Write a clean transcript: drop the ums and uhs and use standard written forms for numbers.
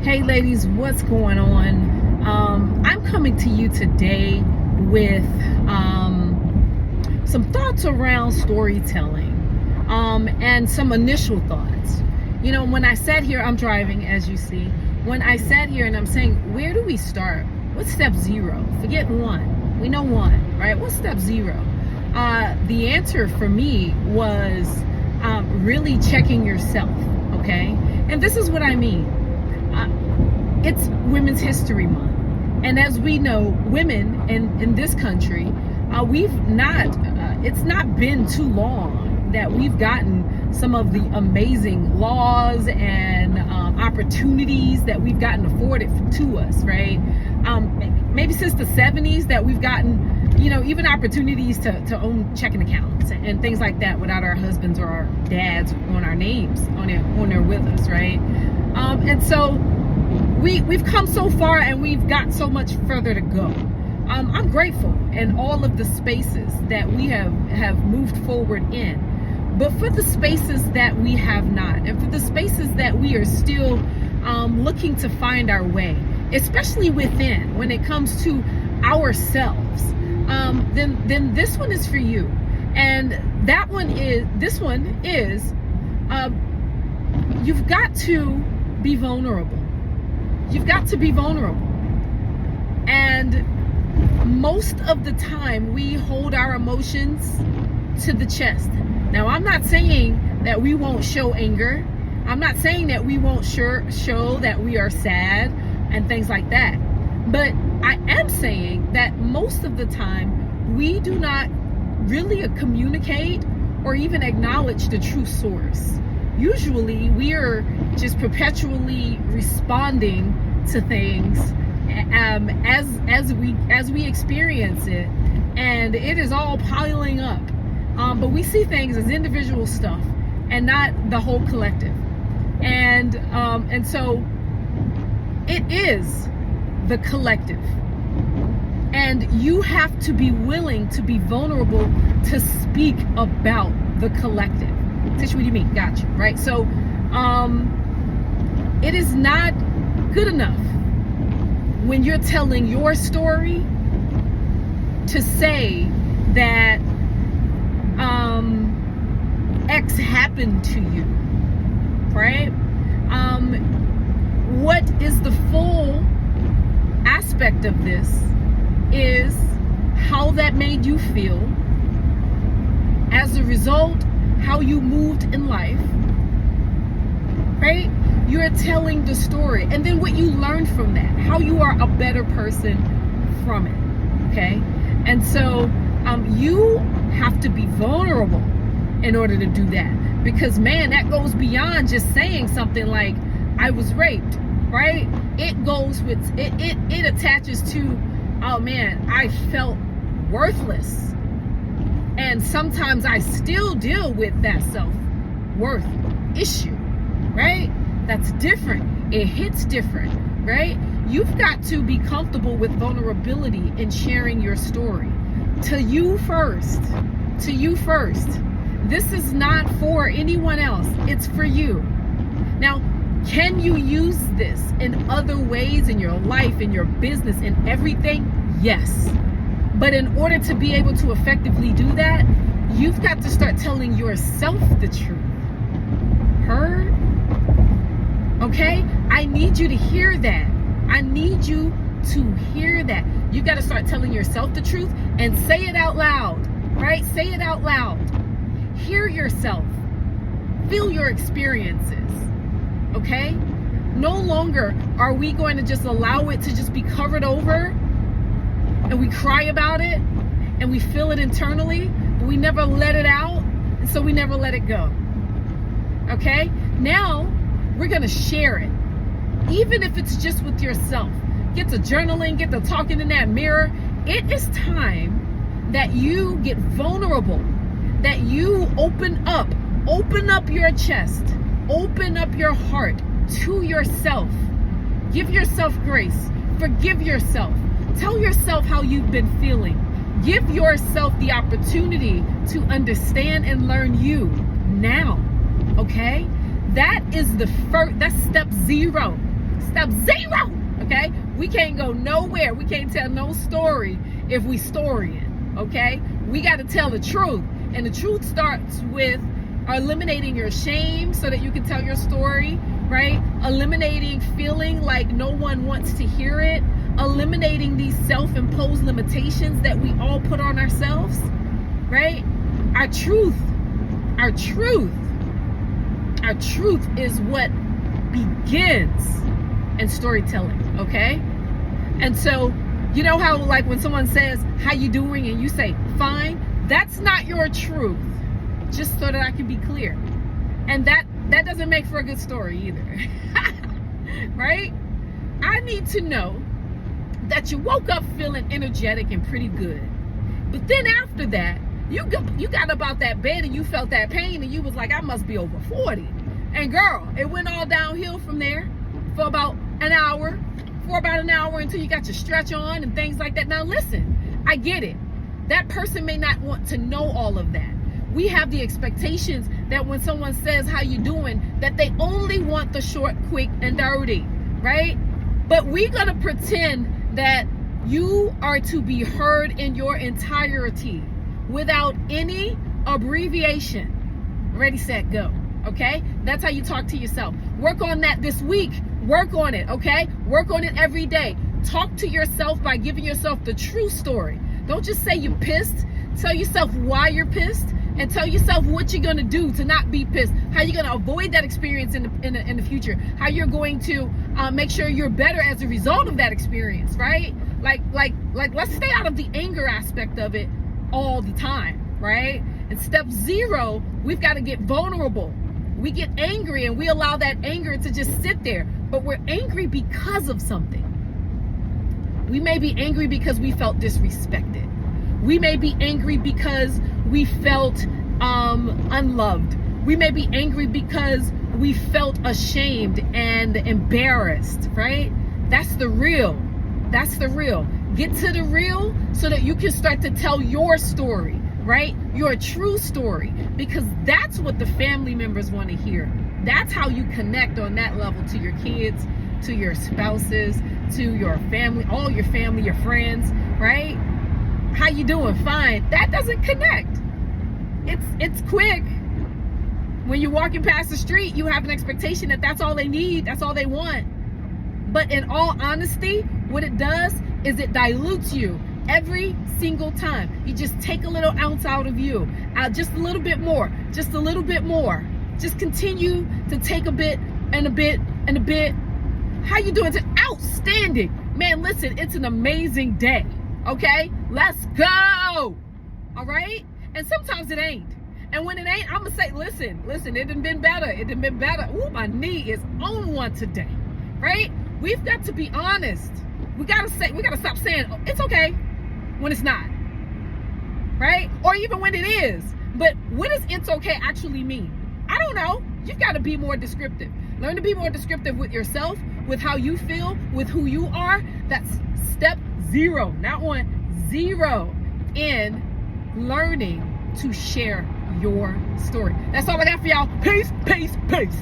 Hey ladies, what's going on? I'm coming to you today with some thoughts around storytelling and some initial thoughts. You know, when I sat here, I'm driving as you see. When I sat here and I'm saying, where do we start? What's step zero? Forget one. We know one, right? What's step zero? The answer for me was really checking yourself, okay? And this is what I mean. It's Women's History Month. And as we know, women in this country, it's not been too long that we've gotten some of the amazing laws and opportunities that we've gotten afforded to us, right? Maybe since the 70s that we've gotten, even opportunities to own checking accounts and things like that without our husbands or our dads on our names on there with us, right? And so we've come so far and we've got so much further to go. I'm grateful in all of the spaces that we have moved forward in. But for the spaces that we have not, and for the spaces that we are still looking to find our way, especially within, when it comes to ourselves, then this one is for you. And this one is, you've got to be vulnerable. You've got to be vulnerable. And most of the time we hold our emotions to the chest. Now, I'm not saying that we won't show anger. I'm not saying that we won't show that we are sad and things like that. But I am saying that most of the time we do not really communicate or even acknowledge the true source. Usually we are just perpetually responding to things as we experience it, and it is all piling up. But we see things as individual stuff and not the whole collective. And so it is the collective. And you have to be willing to be vulnerable to speak about the collective. Tish, what do you mean? Gotcha, right? So it is not good enough when you're telling your story to say that X happened to you, right? What is the full aspect of this is how that made you feel. As a result, how you moved in life, right? You're telling the story. And then what you learned from that, how you are a better person from it, okay? And so you have to be vulnerable in order to do that. Because, man, that goes beyond just saying something like, I was raped, right? It goes with, it attaches to, oh man, I felt worthless. And sometimes I still deal with that self-worth issue, right? That's different. It hits different, right? You've got to be comfortable with vulnerability in sharing your story. To you first. To you first. This is not for anyone else. It's for you. Now, can you use this in other ways in your life, in your business, in everything? Yes. But in order to be able to effectively do that, you've got to start telling yourself the truth. Heard? Okay? I need you to hear that. I need you to hear that. You got to start telling yourself the truth and say it out loud, right? Say it out loud. Hear yourself. Feel your experiences, okay? No longer are we going to just allow it to just be covered over and we cry about it and we feel it internally, but we never let it out, and so we never let it go, okay? Now, we're going to share it, even if it's just with yourself. Get to journaling, get to talking in that mirror. It is time that you get vulnerable, that you open up your chest, open up your heart to yourself. Give yourself grace, forgive yourself, tell yourself how you've been feeling. Give yourself the opportunity to understand and learn you now, okay? That is that's step zero. Step zero. Okay? We can't go nowhere. We can't tell no story if we storying. Okay? We got to tell the truth. And the truth starts with eliminating your shame so that you can tell your story, right? Eliminating feeling like no one wants to hear it. Eliminating these self-imposed limitations that we all put on ourselves, right? Our truth is what begins in storytelling, okay? And so, you know how like when someone says, how you doing? And you say, fine, that's not your truth. Just so that I can be clear. And that doesn't make for a good story either. Right? I need to know that you woke up feeling energetic and pretty good. But then after that, you got up out that bed and you felt that pain and you was like, I must be over 40. And girl, it went all downhill from there for about an hour until you got your stretch on and things like that. Now listen, I get it. That person may not want to know all of that. We have the expectations that when someone says, how you doing, that they only want the short, quick, and dirty, right? But we're going to pretend that you are to be heard in your entirety without any abbreviation. Ready, set, go. Okay? That's how you talk to yourself. Work on that this week. Work on it, okay? Work on it every day. Talk to yourself by giving yourself the true story. Don't just say you're pissed. Tell yourself why you're pissed. And tell yourself what you're going to do to not be pissed, how you're going to avoid that experience in the future, how you're going to make sure you're better as a result of that experience, right? Like let's stay out of the anger aspect of it all the time, right? And step zero, we've got to get vulnerable. We get angry and we allow that anger to just sit there, but we're angry because of something. We may be angry because we felt disrespected. We may be angry because we felt unloved. We may be angry because we felt ashamed and embarrassed, right? That's the real. Get to the real so that you can start to tell your story, right? Your true story, because that's what the family members want to hear. That's how you connect on that level to your kids, to your spouses, to your family, all your family, your friends, right? How you doing? Fine. That doesn't connect. It's quick. When you're walking past the street, you have an expectation that that's all they need, that's all they want. But in all honesty, what it does is it dilutes you every single time. You just take a little ounce out of you, just a little bit more, just a little bit more. Just continue to take a bit and a bit and a bit. How you doing? It's outstanding. Man, listen, it's an amazing day. Okay, let's go. All right, and sometimes it ain't, and when it ain't, I'm gonna say, listen, it done been better. Ooh, my knee is on one today, right? We've got to be honest. We gotta stop saying, oh, it's okay when it's not, right? Or even when it is. But what does it's okay actually mean? I don't know. You've got to be more descriptive. Learn to be more descriptive with yourself, with how you feel, with who you are. That's step zero, not 1, 0 in learning to share your story. That's all I got for y'all. Peace, peace, peace.